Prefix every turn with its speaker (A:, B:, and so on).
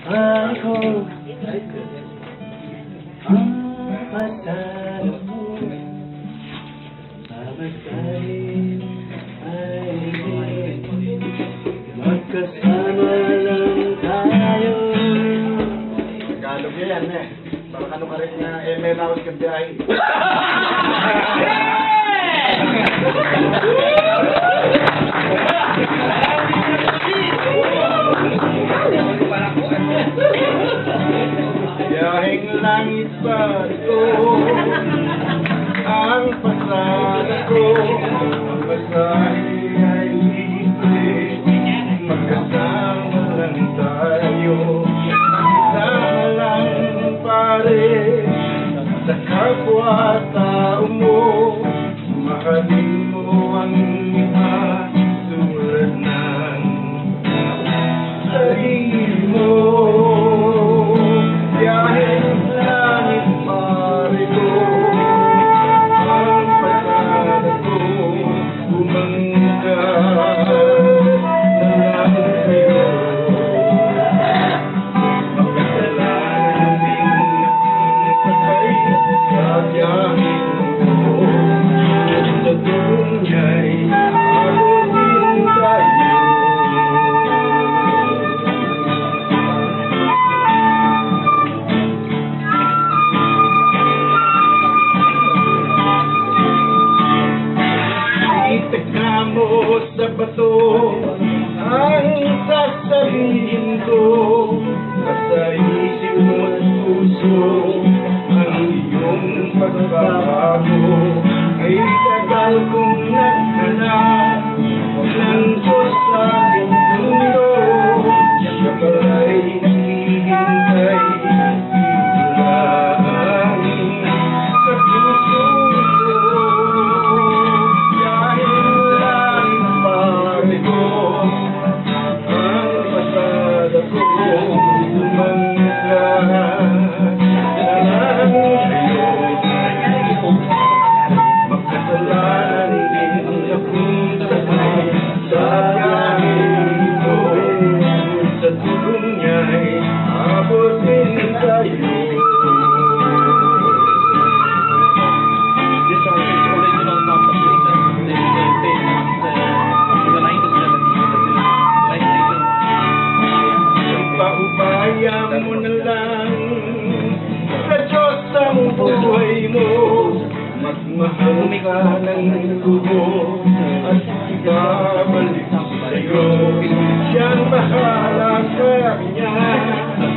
A: Ako ang pasado mo. Pamasahin ay magkasama lang tayo.
B: Tagalog yan eh. Parang ano ka rin na may lawas ka biyahe. Biyaheng langit pa ito, ang pasada ko, ang pasahe ay libre, magkasama lang tayo, magkasama lang pare, sa kapwa-tao mo, mahalin mo ang iba, tulad ng sarili mo. Sa bato ang sasabihin ko, nasa isip mo't puso ang iyong pagbabago ay tagal kong naghanap ng Diyos sa aking mundo. Siya pala'y naghihintay dito lang sa puso ko. Paubaya mo na lang sa Diyos ang buhay mo, magmahal ka ng lubos at ibabalik sa'yo. Siyang bahala sa kanya at